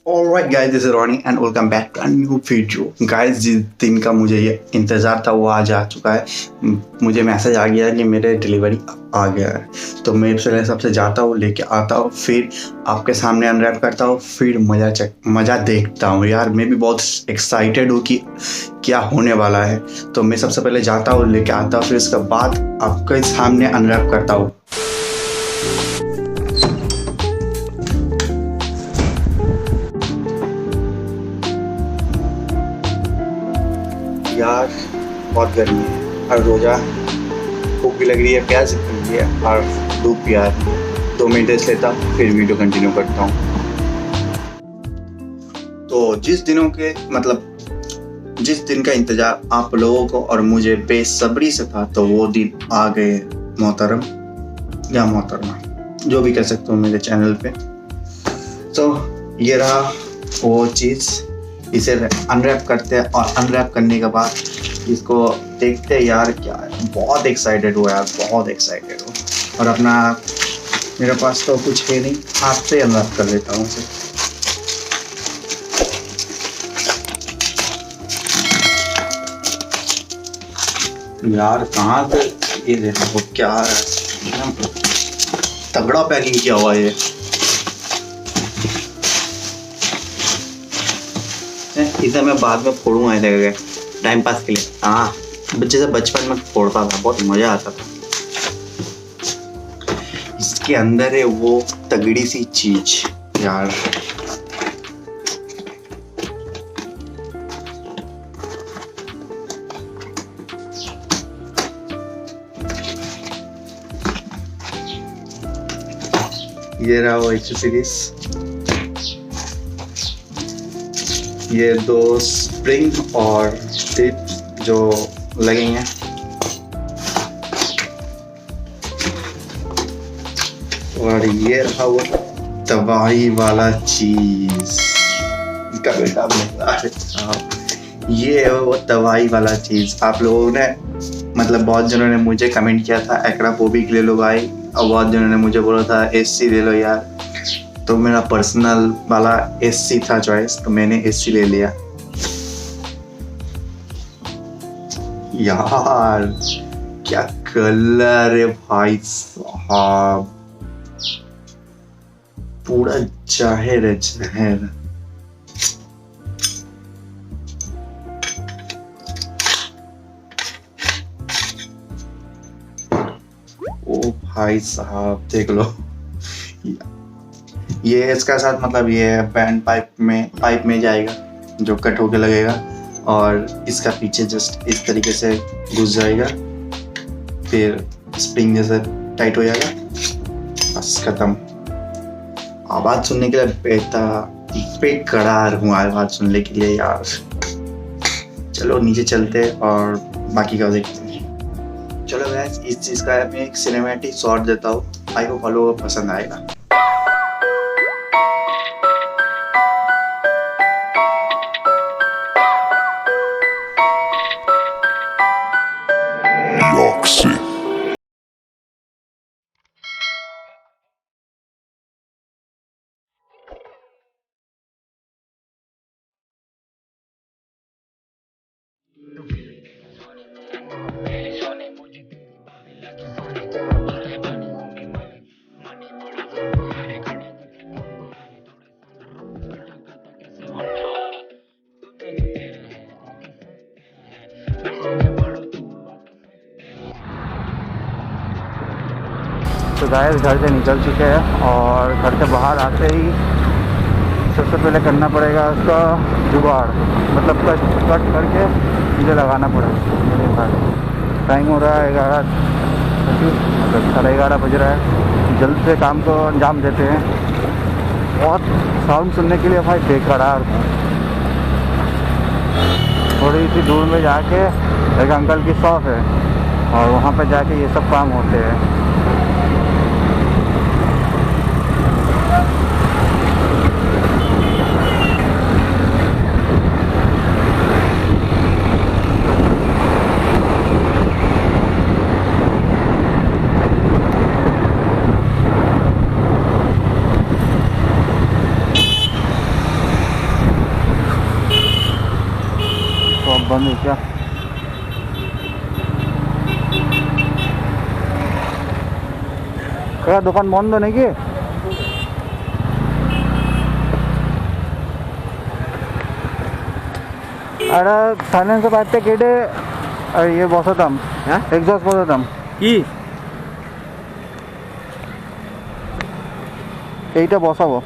Alright guys, this is Ronnie and welcome back to a new video. Guys, जिस दिन का मुझे ये इंतज़ार था वो आज आ चुका है। मुझे मैसेज आ गया है कि मेरे डिलीवरी आ गया है। तो मैं सबसे जाता हूँ, लेके आता हूँ, फिर आपके सामने अनरैप करता हूँ, फिर मज़ा देखता हूँ। यार मैं भी बहुत एक्साइटेड हूँ कि क्या होने वाला है। तो मैं सबसे पहले जाता हूँ, लेके आता हूँ, फिर उसके बाद आपके सामने अनरैप करता हूँ। यार बहुत गर्मी है और रोज़ा भूख भी लग रही है, प्यास भी लग रही है और धूप भी आ रही है। 2 मिनट रेस्ट लेता हूँ, फिर वीडियो कंटिन्यू करता हूँ। तो जिस दिन का इंतजार आप लोगों को और मुझे बेसब्री से था, तो वो दिन आ गए मोहतरम या मोहतरमा, जो भी कह सकते हो मेरे चैनल पे। तो ये रहा वो चीज़, इसे अनरैप करते हैं और अनरैप करने के बाद इसको देखते हैं। यार क्या है, बहुत एक्साइटेड हो यार, बहुत एक्साइटेड हो। और अपना मेरे पास तो कुछ है नहीं, हाथ से अनरैप कर लेता हूँ उसे। यार कहाँ से ये देखो क्या है, तगड़ा पैकिंग किया हुआ है। इसे मैं बाद में फोड़ूंगा ऐसे टाइम पास के लिए। हाँ, जैसे बचपन में फोड़ता था, बहुत मजा आता था। इसके अंदर है वो तगड़ी सी चीज यार। ये रहा वो एक्सेसरीज, ये 2 स्प्रिंग और टिप जो लगेंगे। और ये रहा वो दवाई वाला चीज का बेटा ये है वो दवाई वाला चीज। आप लोगों ने बहुत जनों ने मुझे कमेंट किया था एक्रापोबिक ले लो भाई, और बहुत जनों ने मुझे बोला था एससी ले लो यार। तो मेरा पर्सनल वाला एससी था चॉइस, तो मैंने एससी ले लिया। यार क्या कलर है भाई साहब, पूरा जहर है जहर। ओ भाई साहब देख लो, ये इसका साथ ये बैंड पाइप में जाएगा, जो कट होके लगेगा, और इसका पीछे जस्ट इस तरीके से घुस जाएगा, फिर स्प्रिंग जैसे टाइट हो जाएगा, बस खत्म। आवाज सुनने के लिए बेकरार हूँ आवाज सुनने के लिए यार। चलो नीचे चलते और बाकी का देखते हैं। चलो गाइस, इस चीज का मैं एक सिनेमैटिक शॉट देता हूँ, आई होप फॉलो पसंद आएगा। तो गाइस घर से निकल चुके हैं और घर से बाहर आते ही सबसे पहले करना पड़ेगा उसका जुगाड़, कट करके मुझे लगाना पड़ेगा मेरे घर। टाइम हो रहा है 11, 11:30 बज रहा है। जल्द से काम को अंजाम देते हैं। बहुत साउंड सुनने के लिए भाई बेकरार हूँ। थोड़ी सी दूर में जाके एक अंकल की शॉप है और वहाँ पे जाके ये सब काम होते हैं। क्या? क्या দোকান বন্ধ নাকি? আর সাইলেন্সার পাইপটা কেটে আর ইয়ে বসাতাম, হ্যাঁ এক্সস্ট বসাতাম। কি এইটা বসাবো,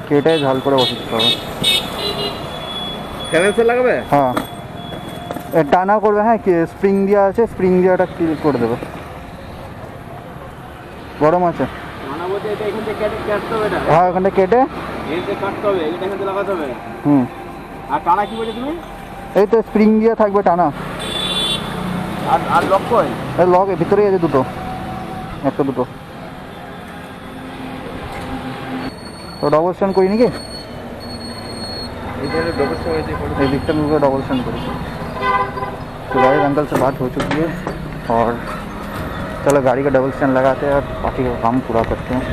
কেটে ঝাল করে বসাতে হবে। সাইলেন্সার লাগাবে? হ্যাঁ টানা করবে। হ্যাঁ কি স্প্রিং দেওয়া আছে, স্প্রিং দিয়ে ওটা ক্লিক করে দেবে। গরম আছে? হ্যাঁ ওখানটা কেটে কাটতে হবে, এটা এখানে লাগাতে হবে। আর টানা কি বলে তুমি? এই তো স্প্রিং দিয়ে থাকবে টানা। আর লক কই? লক এর ভিতরেই আছে দুটো, একটা দুটো। तो डबल स्टैंड करी नाकि दिखता मुझे डबल स्टैंड करी। तो गाइस अंकल से बात हो चुकी है और चलो गाड़ी का डबल स्टैंड लगाते हैं और बाकी का काम पूरा करते हैं।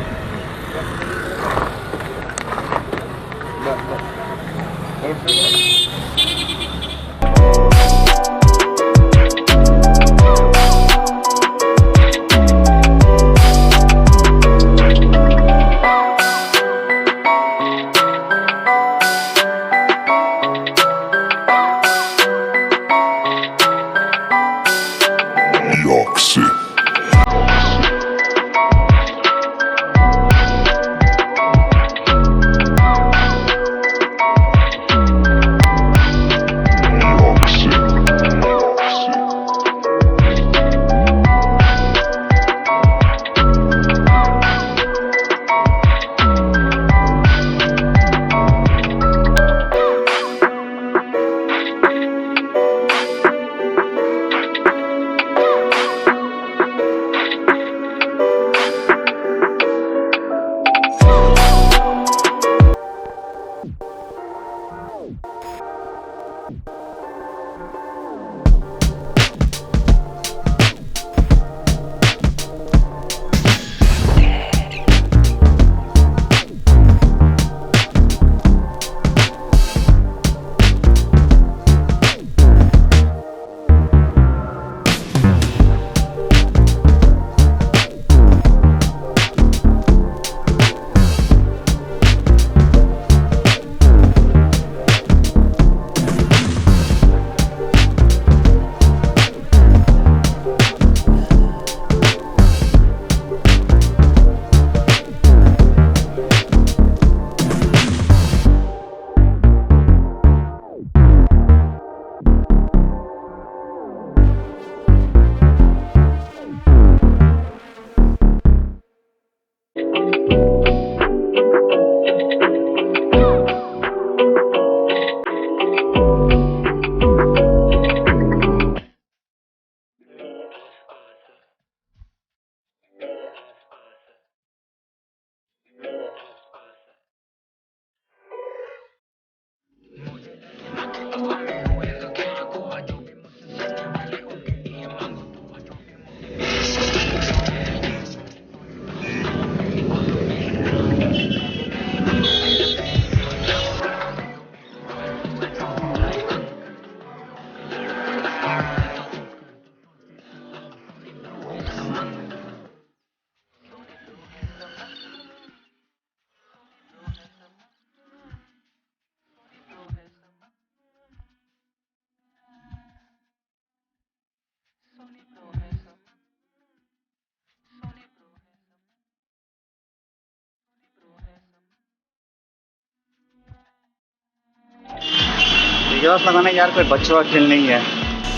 एग्जॉस्ट लगाना यार कोई बच्चों का खेल नहीं है।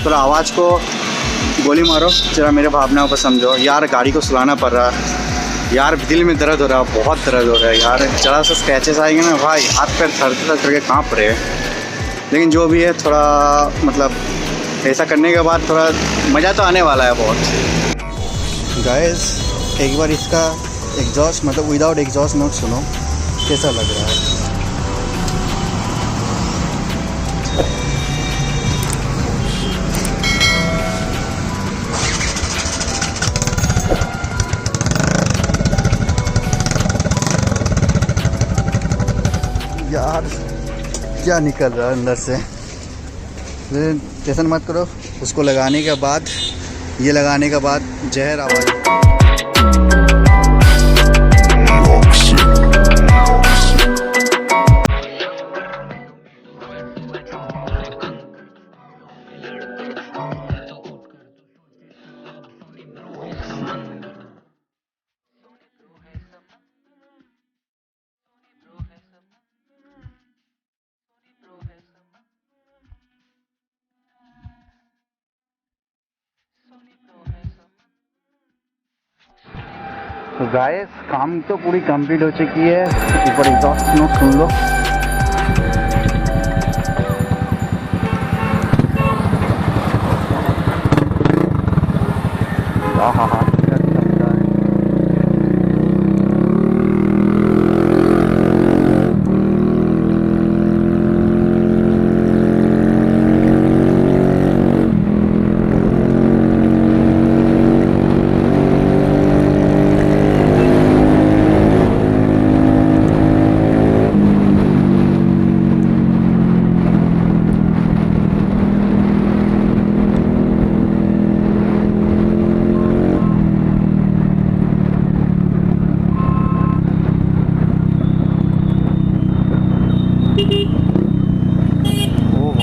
थोड़ा आवाज़ को गोली मारो, जरा मेरे भावनाओं को समझो यार। गाड़ी को सुलाना पड़ रहा है यार, दिल में दर्द हो रहा है, बहुत दर्द हो रहा है यार। जरा सा स्क्रैचेस आएंगे ना भाई, हाथ पैर थर थर करके काँप रहे हैं। लेकिन जो भी है थोड़ा मतलब ऐसा करने के बाद थोड़ा मज़ा तो आने वाला है बहुत। गाइस एक बार इसका एग्जॉस्ट मतलब विदाउट एग्जॉस्ट नोट सुनो कैसा लग रहा है। यार क्या निकल रहा है अंदर से। टेंशन मत करो, उसको लगाने के बाद, ये लगाने के बाद जहर आवाज़। तो गाइस काम तो पूरी कंप्लीट हो चुकी है। ऊपर एग्जॉस्ट नोट सुन लो। हाँ हाँ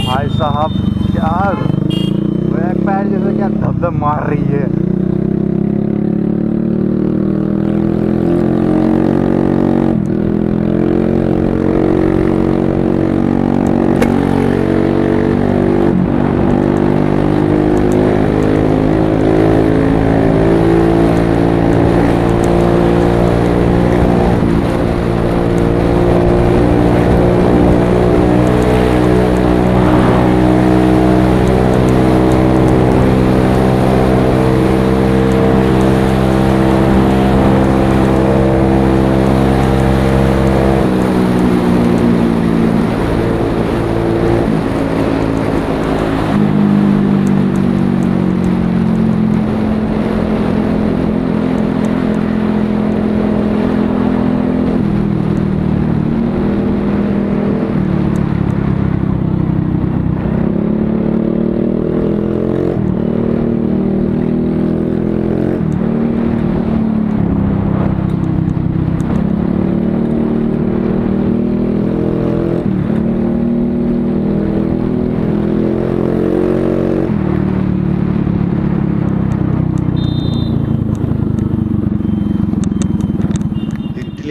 भाई साहब यार बैक पैर जैसे क्या धब मार रही है।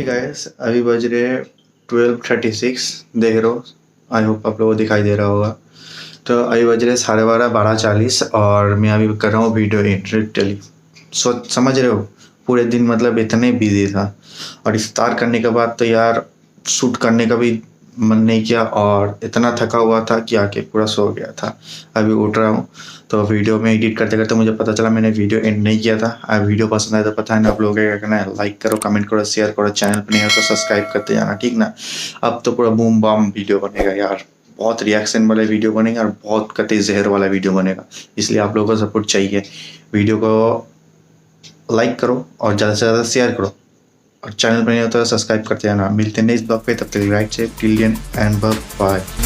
गाइस अभी बज रहे हैं 12:36, देख रहे हो, आई होप आप लोगों को दिखाई दे रहा होगा। तो अभी बज रहे 12:30 और मैं अभी कर रहा हूँ वीडियो एडिटिंग। समझ रहे हो, पूरे दिन मतलब इतने बिजी था और इफ्तार करने के बाद तो यार शूट करने का भी मन नहीं किया और इतना थका हुआ था कि आके पूरा सो गया था। अभी उठ रहा हूँ तो वीडियो में एडिट करते करते मुझे पता चला मैंने वीडियो एंड नहीं किया था। अब वीडियो पसंद आया तो पता है ना आप लोगों को क्या करना है, लाइक करो, कमेंट करो, शेयर करो, चैनल पर नहीं हो तो सब्सक्राइब करते जाना, ठीक ना। अब तो पूरा बूम बम वीडियो बनेगा यार, बहुत रिएक्शन वाला वीडियो बनेगा और बहुत कते जहर वाला वीडियो बनेगा, इसलिए आप लोगों को सपोर्ट चाहिए। वीडियो को लाइक करो और ज़्यादा से ज़्यादा शेयर करो और चैनल पर नहीं होता तो सब्सक्राइब करते जाना। मिलते हैं नेक्स्ट ब्लॉग पे, तब तक राइट से टिल देन एंड बाय।